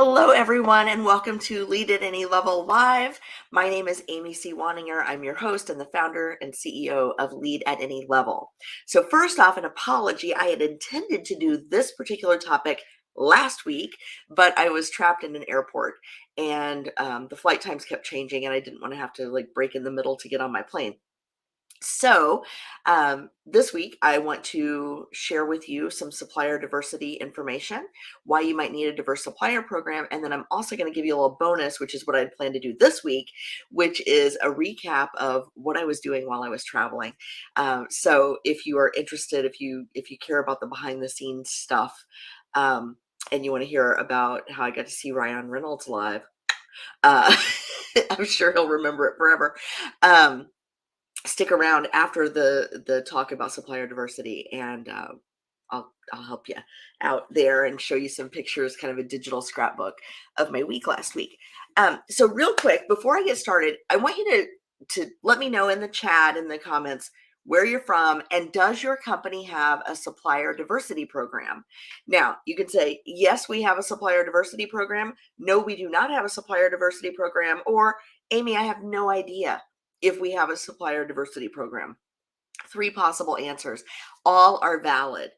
Hello, everyone, and welcome to Lead at Any Level Live. My name is Amy C. Waninger. I'm your host and the founder and CEO of Lead at Any Level. So first off, an apology. I had intended to do this particular topic last week, but I was trapped in an airport and the flight times kept changing and I didn't want to have to break in the middle to get on my plane. So, this week, I want to share with you some supplier diversity information, why you might need a diverse supplier program. And then I'm also going to give you a little bonus, which is what I'd planned to do this week, which is a recap of what I was doing while I was traveling. So if you are interested, if you care about the behind the scenes stuff, and you want to hear about how I got to see Ryan Reynolds live, uh, I'm sure he'll remember it forever. Stick around after the talk about supplier diversity, and I'll help you out there and show you some pictures, kind of a digital scrapbook of my week last week. So real quick, before I get started, I want you to let me know in the chat, in the comments, where you're from, and does your company have a supplier diversity program? Now, you can say, yes, we have a supplier diversity program. No, we do not have a supplier diversity program. Or, Amy, I have no idea if we have a supplier diversity program. Three possible answers. All are valid.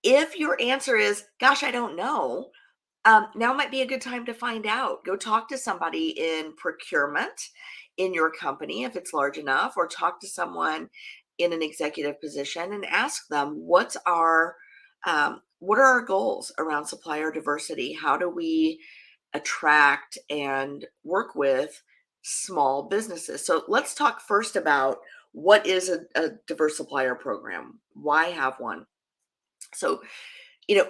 If your answer is, gosh, I don't know, now might be a good time to find out. Go talk to somebody in procurement in your company if it's large enough, or talk to someone in an executive position and ask them, what are our goals around supplier diversity? How do we attract and work with small businesses? So let's talk first about what is a diverse supplier program? Why have one? So,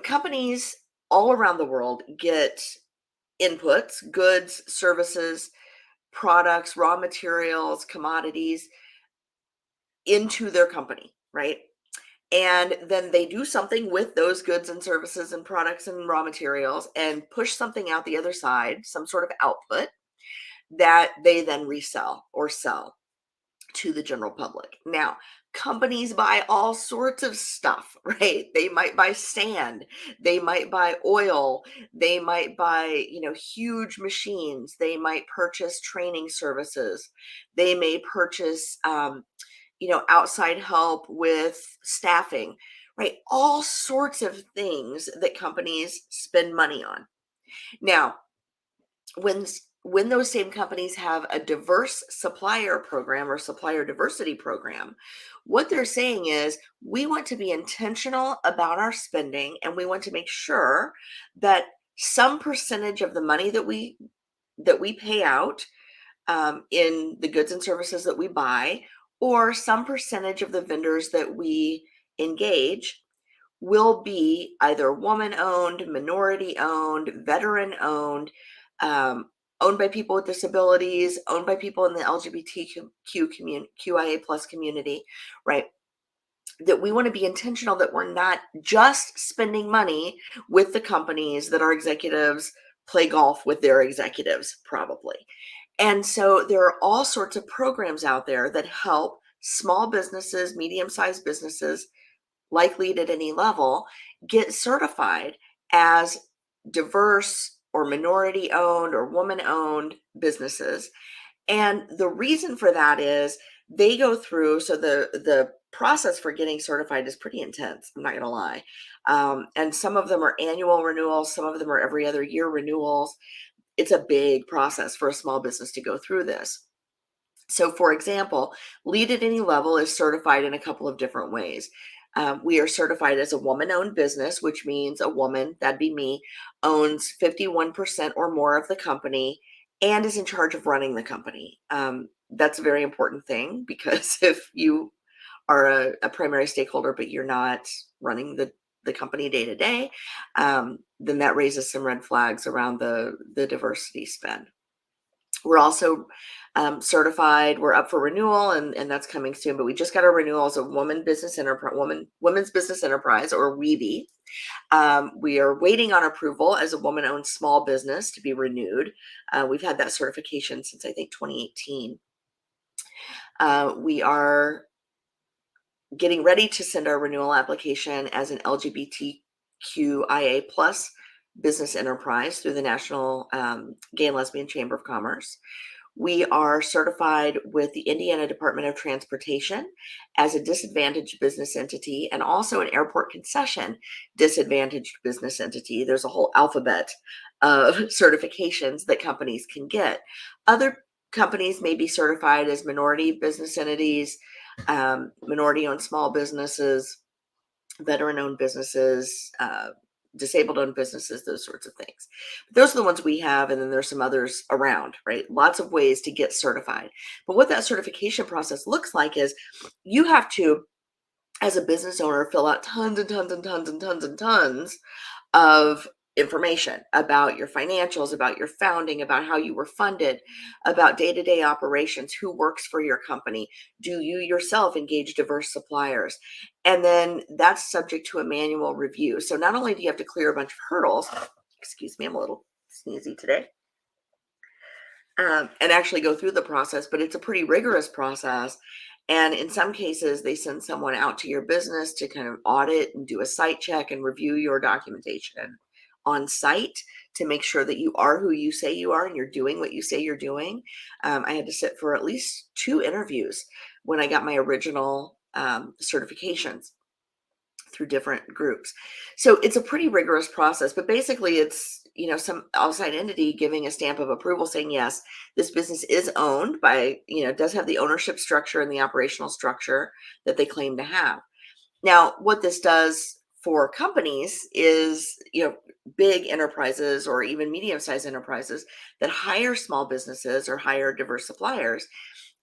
companies all around the world get inputs, goods, services, products, raw materials, commodities into their company, right? And then they do something with those goods and services and products and raw materials and push something out the other side, some sort of output that they then resell or sell to the general public. Now, companies buy all sorts of stuff, right? They might buy sand, they might buy oil, they might buy, huge machines, they might purchase training services, they may purchase, outside help with staffing, right? All sorts of things that companies spend money on. Now, when when those same companies have a diverse supplier program or supplier diversity program, what they're saying is we want to be intentional about our spending, and we want to make sure that some percentage of the money that we pay out, in the goods and services that we buy, or some percentage of the vendors that we engage, will be either woman owned, minority owned, veteran owned, um, owned by people with disabilities, owned by people in the LGBTQ community, QIA plus community, right? That we want to be intentional that we're not just spending money with the companies that our executives play golf with their executives, probably. And so there are all sorts of programs out there that help small businesses, medium-sized businesses, like Lead at Any Level, get certified as diverse or minority owned or woman owned businesses. And the reason for that is they go through, so the process for getting certified is pretty intense, I'm not going to lie. And some of them are annual renewals, some of them are every other year renewals. It's a big process for a small business to go through this. So, for example, Lead at Any Level is certified in a couple of different ways. We are certified as a woman-owned business, which means a woman, that'd be me, owns 51% or more of the company and is in charge of running the company. That's a very important thing, because if you are a primary stakeholder, but you're not running the company day to day, then that raises some red flags around the diversity spend. We're also certified. We're up for renewal, and that's coming soon. But we just got our renewal as a women's business enterprise, or WEBE. We are waiting on approval as a woman-owned small business to be renewed. We've had that certification since, I think, 2018. We are getting ready to send our renewal application as an LGBTQIA plus business enterprise through the National Gay and Lesbian Chamber of Commerce. We are certified with the Indiana Department of Transportation as a disadvantaged business entity and also an airport concession disadvantaged business entity. There's a whole alphabet of certifications that companies can get. Other companies may be certified as minority business entities, minority owned small businesses, veteran owned businesses, disabled owned businesses, those sorts of things. But those are the ones we have, and then there's some others around, right? Lots of ways to get certified. But what that certification process looks like is you have to, as a business owner, fill out tons and tons and tons and tons and tons of information about your financials, about your founding, about how you were funded, about day-to-day operations, who works for your company, do you yourself engage diverse suppliers? And then that's subject to a manual review. So not only do you have to clear a bunch of hurdles, excuse me, I'm a little sneezy today, and actually go through the process, but it's a pretty rigorous process. And in some cases, they send someone out to your business to kind of audit and do a site check and review your documentation on site to make sure that you are who you say you are and you're doing what you say you're doing. I had to sit for at least 2 interviews when I got my original certifications through different groups. So it's a pretty rigorous process, but basically it's, some outside entity giving a stamp of approval saying, yes, this business is owned by, does have the ownership structure and the operational structure that they claim to have. Now, what this does for companies is, big enterprises or even medium-sized enterprises that hire small businesses or hire diverse suppliers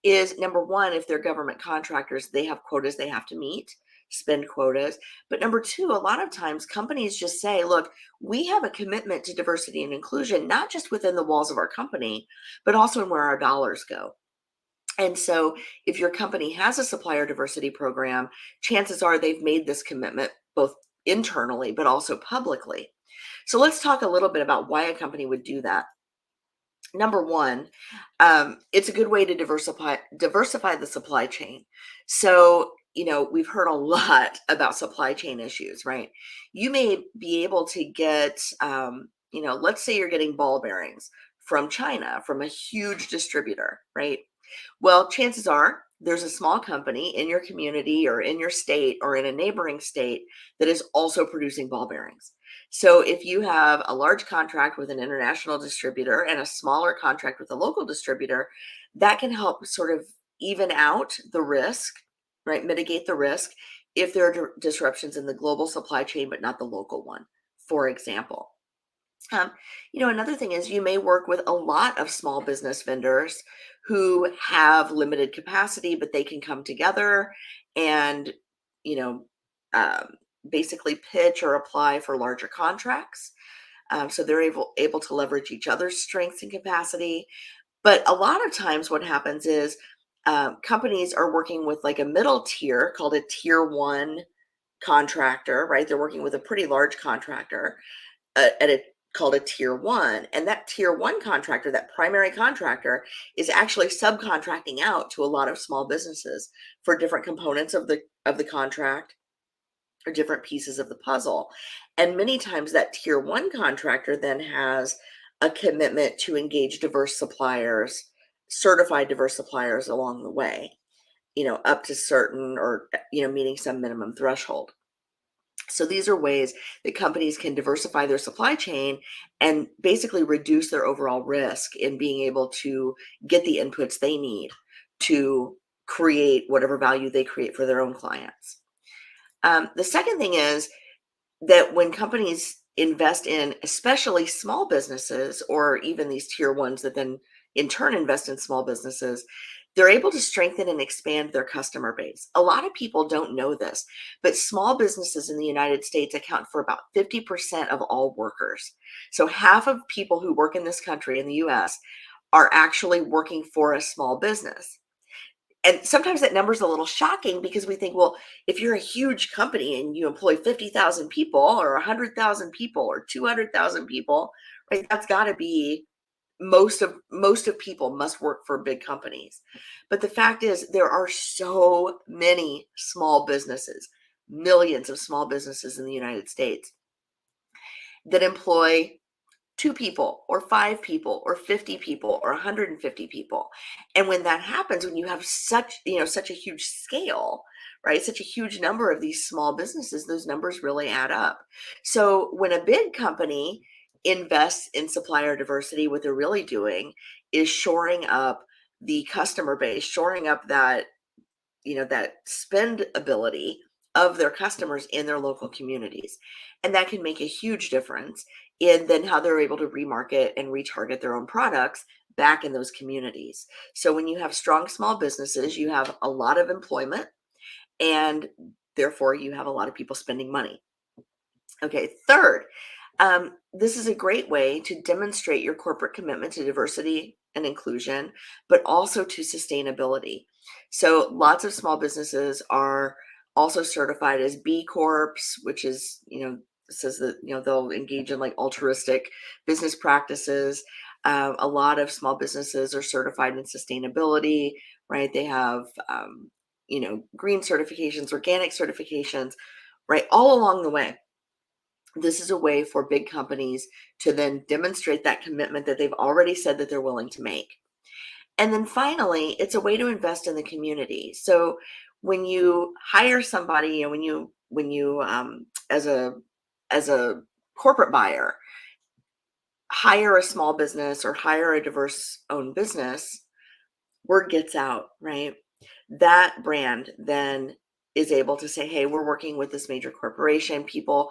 is, number one, if they're government contractors, they have quotas they have to meet, spend quotas. But number two, a lot of times companies just say, look, we have a commitment to diversity and inclusion, not just within the walls of our company, but also in where our dollars go. And so if your company has a supplier diversity program, chances are they've made this commitment both internally, but also publicly. So let's talk a little bit about why a company would do that. Number one, it's a good way to diversify the supply chain. So, we've heard a lot about supply chain issues, right? You may be able to get, let's say you're getting ball bearings from China, from a huge distributor, right? Well, chances are there's a small company in your community or in your state or in a neighboring state that is also producing ball bearings. So if you have a large contract with an international distributor and a smaller contract with a local distributor, that can help sort of even out the risk, right? Mitigate the risk if there are disruptions in the global supply chain, but not the local one, for example. Another thing is you may work with a lot of small business vendors who have limited capacity, but they can come together and, you know, um, basically pitch or apply for larger contracts. So they're able to leverage each other's strengths and capacity. But a lot of times what happens is companies are working with like a middle tier called a tier one contractor, right? They're working with a pretty large contractor at a called a tier one. And that tier one contractor, that primary contractor, is actually subcontracting out to a lot of small businesses for different components of the contract or different pieces of the puzzle. And many times that tier one contractor then has a commitment to engage diverse suppliers, certified diverse suppliers along the way, up to certain or, meeting some minimum threshold. So these are ways that companies can diversify their supply chain and basically reduce their overall risk in being able to get the inputs they need to create whatever value they create for their own clients. The second thing is that when companies invest in especially small businesses or even these tier ones that then in turn invest in small businesses, they're able to strengthen and expand their customer base. A lot of people don't know this, but small businesses in the United States account for about 50% of all workers. So half of people who work in this country, in the US, are actually working for a small business. And sometimes that number is a little shocking because we think, well, if you're a huge company and you employ 50,000 people or 100,000 people or 200,000 people, right, that's got to be most of people must work for big companies. But the fact is there are so many small businesses, millions of small businesses in the United States. that employ 2 people or 5 people or 50 people or 150 people. And when that happens, when you have such a huge scale, right? Such a huge number of these small businesses, those numbers really add up. So when a big company invests in supplier diversity, what they're really doing is shoring up the customer base, shoring up that spend ability of their customers in their local communities. And that can make a huge difference in then how they're able to remarket and retarget their own products back in those communities. So when you have strong small businesses, you have a lot of employment, and therefore you have a lot of people spending money. Okay, third, this is a great way to demonstrate your corporate commitment to diversity and inclusion, but also to sustainability. So lots of small businesses are also certified as B Corps, which is, says that, they'll engage in like altruistic business practices. A lot of small businesses are certified in sustainability, right? They have, green certifications, organic certifications, right? All along the way. This is a way for big companies to then demonstrate that commitment that they've already said that they're willing to make. And then finally, it's a way to invest in the community. So when you hire somebody, and when you as a corporate buyer hire a small business or hire a diverse owned business, word gets out, right? That brand then is able to say, hey, we're working with this major corporation. People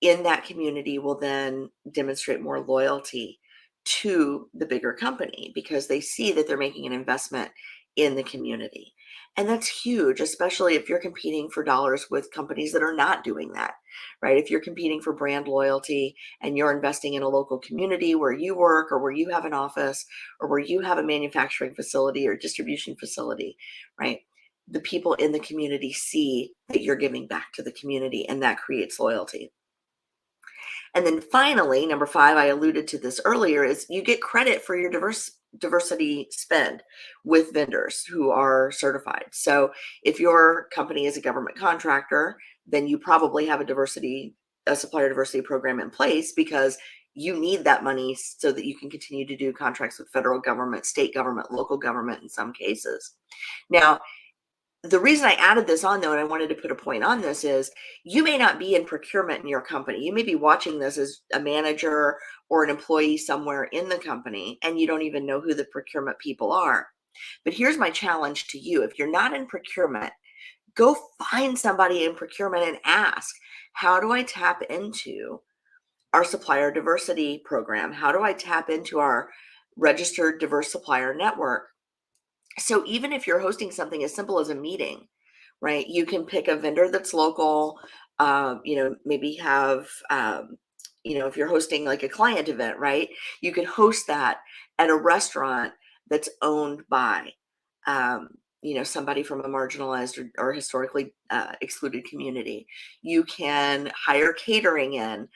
in that community will then demonstrate more loyalty to the bigger company because they see that they're making an investment in the community. And that's huge, especially if you're competing for dollars with companies that are not doing that, right? If you're competing for brand loyalty and you're investing in a local community where you work or where you have an office or where you have a manufacturing facility or distribution facility, right? The people in the community see that you're giving back to the community, and that creates loyalty. And then finally, number 5, I alluded to this earlier, is you get credit for your diversity spend with vendors who are certified. So if your company is a government contractor, then you probably have a supplier diversity program in place because you need that money so that you can continue to do contracts with federal government, state government, local government in some cases. Now, the reason I added this on, though, and I wanted to put a point on this, is you may not be in procurement in your company. You may be watching this as a manager or an employee somewhere in the company, and you don't even know who the procurement people are. But here's my challenge to you. If you're not in procurement, go find somebody in procurement and ask, how do I tap into our supplier diversity program? How do I tap into our registered diverse supplier network? So even if you're hosting something as simple as a meeting, right, you can pick a vendor that's local, maybe have, if you're hosting like a client event, right, you can host that at a restaurant that's owned by, somebody from a marginalized or historically excluded community. You can hire catering in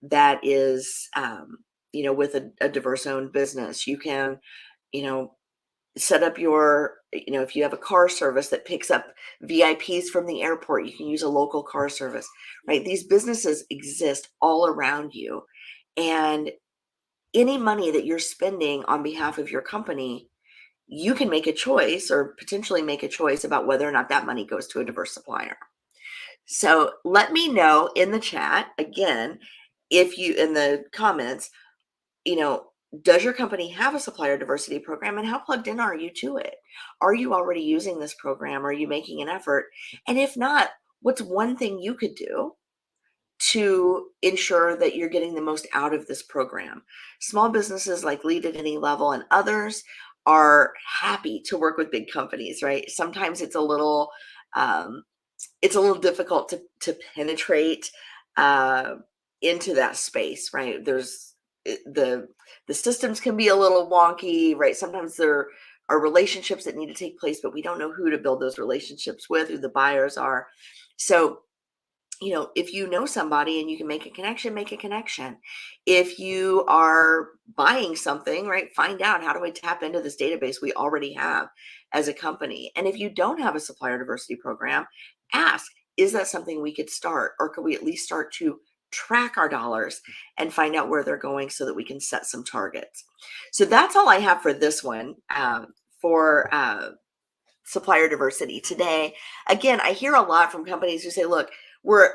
that is, with a diverse owned business. You can, you know, set up if you have a car service that picks up VIPs from the airport, you can use a local car service, right? These businesses exist all around you. And any money that you're spending on behalf of your company, you can make a choice or potentially make a choice about whether or not that money goes to a diverse supplier. So let me know in the chat again, in the comments, you know, does your company have a supplier diversity program, and how plugged in are you to it? Are you already using this program? Are you making an effort? And if not, what's one thing you could do to ensure that you're getting the most out of this program? Small businesses like Lead at Any Level and others are happy to work with big companies, right? Sometimes um, it's a little difficult to penetrate uh, into that space, right? The systems can be a little wonky, right? Sometimes there are relationships that need to take place, but we don't know who to build those relationships with, who the buyers are. So, if you know somebody and you can make a connection, make a connection. If you are buying something, right, find out, how do I tap into this database we already have as a company? And if you don't have a supplier diversity program, ask, is that something we could start, or could we at least start to track our dollars and find out where they're going so that we can set some targets. So that's all I have for this one, for supplier diversity today. Again, I hear a lot from companies who say, look, we're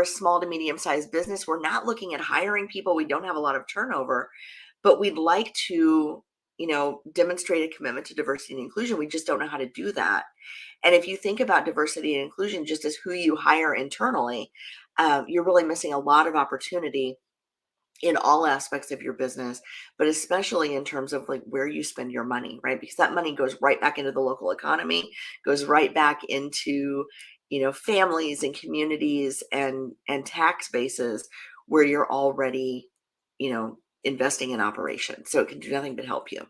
a small to medium sized business. We're not looking at hiring people. We don't have a lot of turnover, but we'd like to, demonstrate a commitment to diversity and inclusion. We just don't know how to do that. And if you think about diversity and inclusion just as who you hire internally, you're really missing a lot of opportunity in all aspects of your business, but especially in terms of like where you spend your money, right? Because that money goes right back into the local economy, goes right back into, families and communities and tax bases where you're already, investing in operations. So it can do nothing but help you.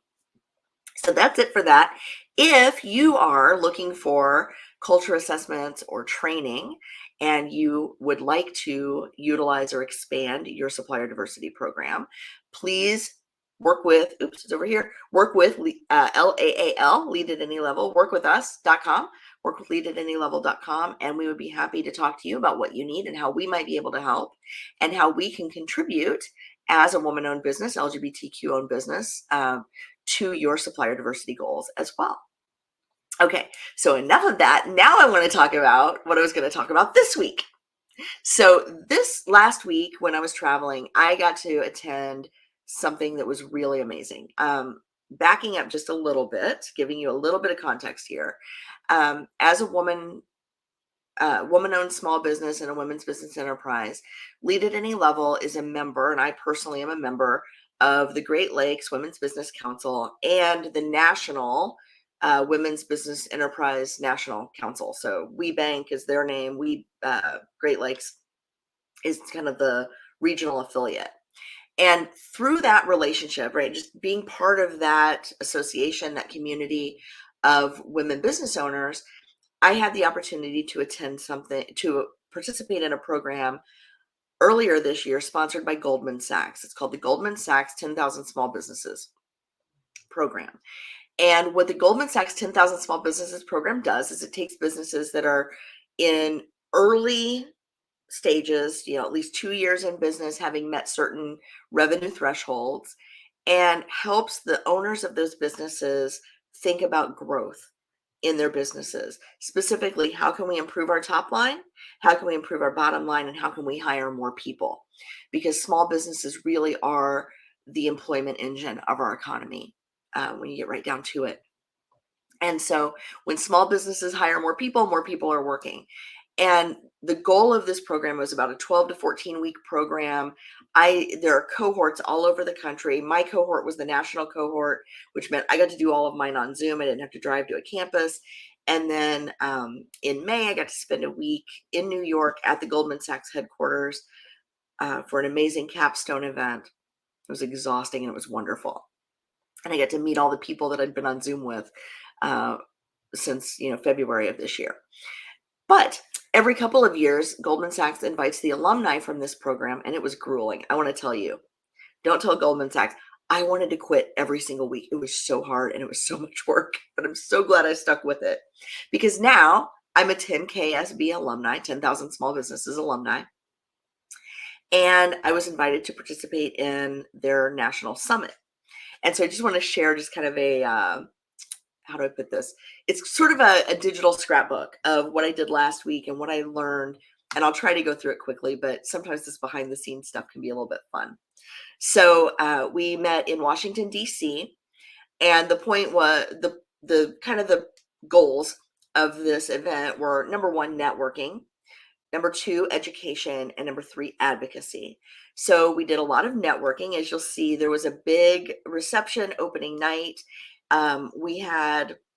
So that's it for that. If you are looking for culture assessments or training and you would like to utilize or expand your supplier diversity program, please work with, it's over here, work with LAAL, lead at any level, workwithus.com, workwithlead@any-level.com, and we would be happy to talk to you about what you need and how we might be able to help and how we can contribute as a woman-owned business, LGBTQ-owned business, to your supplier diversity goals as well. Okay, so enough of that. Now I want to talk about what I was going to talk about this week. So this last week when I was traveling, I got to attend something that was really amazing. Backing up just a little bit, giving you a little bit of context here. As a woman-owned small business and a women's business enterprise, Lead at Any Level is a member, and I personally am a member of the Great Lakes Women's Business Council and the National Women's Business Enterprise National Council. So WeBank is their name. Great Lakes is kind of the regional affiliate. And through that relationship, right, just being part of that association, that community of women business owners, I had the opportunity to to participate in a program earlier this year sponsored by Goldman Sachs. It's called the Goldman Sachs 10,000 Small Businesses Program. And what the Goldman Sachs 10,000 Small Businesses Program does is it takes businesses that are in early stages, at least 2 years in business, having met certain revenue thresholds, and helps the owners of those businesses think about growth in their businesses. Specifically, how can we improve our top line? How can we improve our bottom line? And how can we hire more people? Because small businesses really are the employment engine of our economy when you get right down to it. And so when small businesses hire more people are working. And the goal of this program was about a 12 to 14 week program. There are cohorts all over the country. My cohort was the national cohort, which meant I got to do all of mine on Zoom. I didn't have to drive to a campus. And then in May, I got to spend a week in New York at the Goldman Sachs headquarters for an amazing capstone event. It was exhausting and it was wonderful. And I got to meet all the people that I'd been on Zoom with since February of this year. But every couple of years, Goldman Sachs invites the alumni from this program, and it was grueling. I want to tell you, don't tell Goldman Sachs. I wanted to quit every single week. It was so hard and it was so much work, but I'm so glad I stuck with it because now I'm a 10KSB alumni, 10,000 Small Businesses alumni. And I was invited to participate in their national summit. And so I just want to share just kind of a, how do I put this? It's sort of a digital scrapbook of what I did last week and what I learned. And I'll try to go through it quickly, but sometimes this behind the scenes stuff can be a little bit fun. So we met in Washington, D.C. And the point was the kind of the goals of this event were number one, networking, number two, education, and number three, advocacy. So we did a lot of networking. As you'll see, there was a big reception opening night.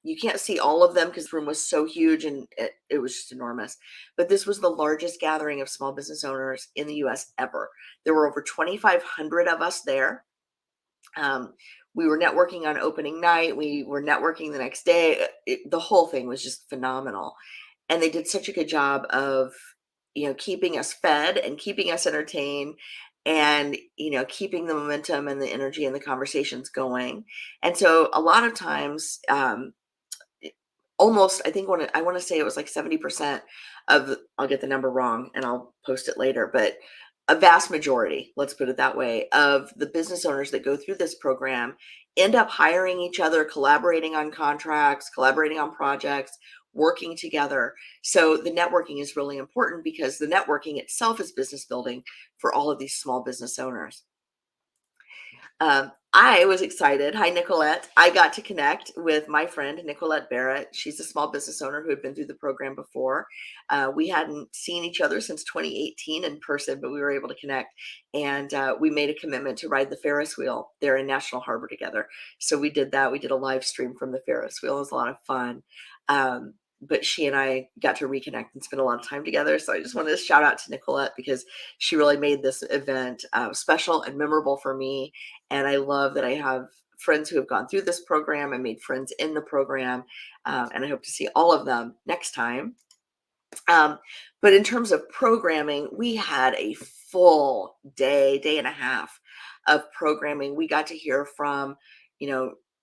You can't see all of them because the room was so huge and it was just enormous. But this was the largest gathering of small business owners in the US ever. There were over 2,500 of us there. We were networking on opening night. We were networking the next day. The whole thing was just phenomenal. And they did such a good job of, keeping us fed and keeping us entertained and, keeping the momentum and the energy and the conversations going. And so a lot of times, almost, I think I want to say it was like 70% of, I'll get the number wrong and I'll post it later, but a vast majority, let's put it that way, of the business owners that go through this program end up hiring each other, collaborating on contracts, collaborating on projects, working together. So the networking is really important because the networking itself is business building for all of these small business owners. I was excited. Hi, Nicolette. I got to connect with my friend, Nicolette Barrett. She's a small business owner who had been through the program before. We hadn't seen each other since 2018 in person, but we were able to connect. And we made a commitment to ride the Ferris wheel there in National Harbor together. So we did that. We did a live stream from the Ferris wheel. It was a lot of fun. But she and I got to reconnect and spend a lot of time together. So I just wanted to shout out to Nicolette because she really made this event special and memorable for me. And I love that I have friends who have gone through this program. I made friends in the program, and I hope to see all of them next time. But in terms of programming, we had a full day and a half of programming. We got to hear from,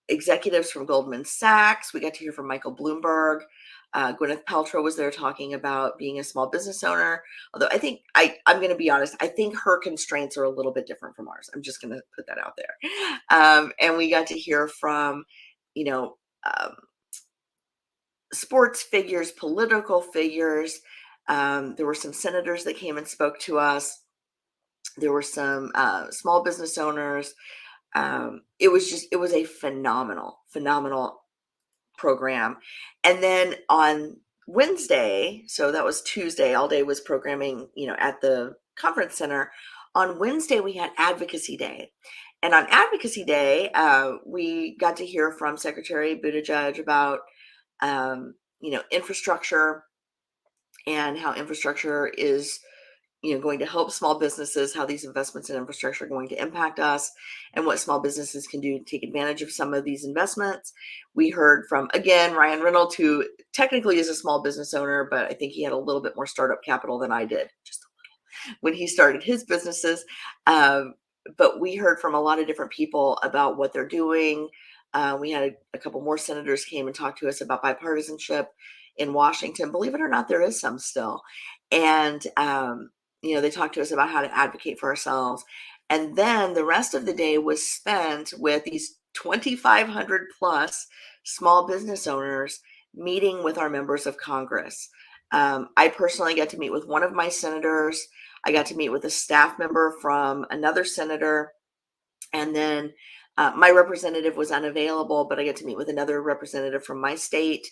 executives from Goldman Sachs. We got to hear from Michael Bloomberg. Gwyneth Paltrow was there talking about being a small business owner. Although I think I'm going to be honest, I think her constraints are a little bit different from ours. I'm just going to put that out there. And we got to hear from, um, sports figures, political figures. There were some senators that came and spoke to us. There were some small business owners. It was a phenomenal program. And then on Wednesday, so that was Tuesday, all day was programming, at the conference center. On Wednesday, we had Advocacy Day. And on Advocacy Day, we got to hear from Secretary Buttigieg about, infrastructure and how infrastructure is going to help small businesses, how these investments in infrastructure are going to impact us, and what small businesses can do to take advantage of some of these investments. We heard from, again, Ryan Reynolds, who technically is a small business owner, but I think he had a little bit more startup capital than I did, just a little, when he started his businesses. But we heard from a lot of different people about what they're doing. We had a couple more senators came and talked to us about bipartisanship in Washington. Believe it or not, there is some still. And, they talked to us about how to advocate for ourselves. And then the rest of the day was spent with these 2,500 plus small business owners meeting with our members of Congress. I personally got to meet with one of my senators. I got to meet with a staff member from another senator. And then my representative was unavailable, but I got to meet with another representative from my state,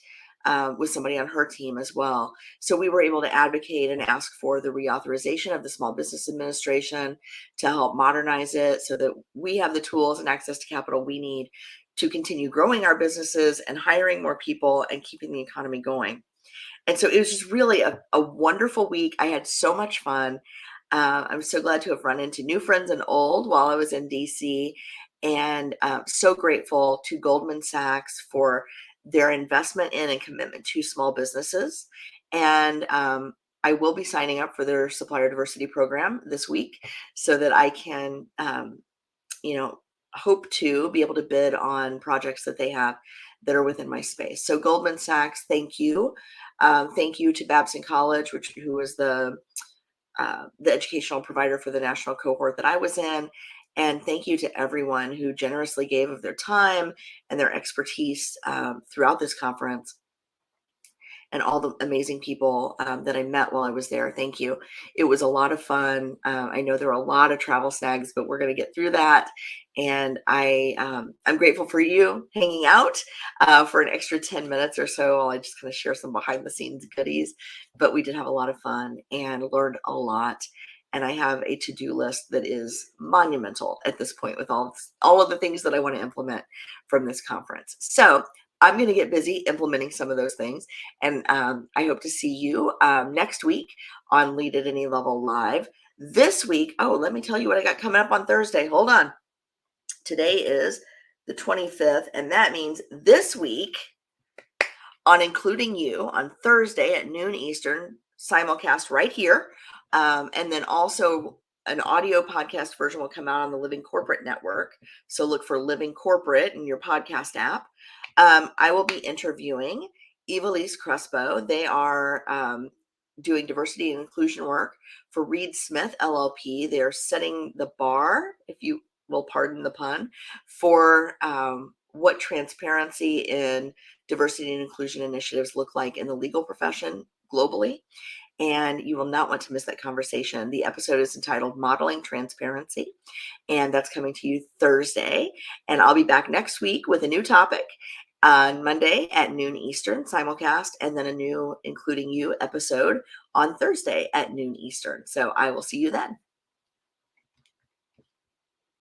with somebody on her team as well. So we were able to advocate and ask for the reauthorization of the Small Business Administration to help modernize it so that we have the tools and access to capital we need to continue growing our businesses and hiring more people and keeping the economy going. And so it was just really a wonderful week. I had so much fun. I'm so glad to have run into new friends and old while I was in DC, and so grateful to Goldman Sachs for their investment in and commitment to small businesses. And I will be signing up for their supplier diversity program this week so that I can, hope to be able to bid on projects that they have that are within my space. So Goldman Sachs, thank you. Thank you to Babson College, who was the educational provider for the national cohort that I was in. And thank you to everyone who generously gave of their time and their expertise throughout this conference, and all the amazing people that I met while I was there. Thank you. It was a lot of fun. I know there were a lot of travel snags, but we're going to get through that. And I'm grateful for you hanging out for an extra 10 minutes or so while I just kind of share some behind the scenes goodies. But we did have a lot of fun and learned a lot. And I have a to-do list that is monumental at this point with all of the things that I want to implement from this conference. So I'm going to get busy implementing some of those things. And I hope to see you next week on Lead at Any Level Live. This week, let me tell you what I got coming up on Thursday. Hold on. Today is the 25th, and that means this week on Including You on Thursday at noon Eastern, simulcast right here. And then also an audio podcast version will come out on the Living Corporate Network. So look for Living Corporate in your podcast app. I will be interviewing Evilise Crespo. They are doing diversity and inclusion work for Reed Smith LLP. They're setting the bar, if you will pardon the pun, for what transparency in diversity and inclusion initiatives look like in the legal profession globally. And you will not want to miss that conversation. The episode is entitled Modeling Transparency, and that's coming to you Thursday. And I'll be back next week with a new topic on Monday at noon Eastern, simulcast, and then a new Including You episode on Thursday at noon Eastern. So I will see you then.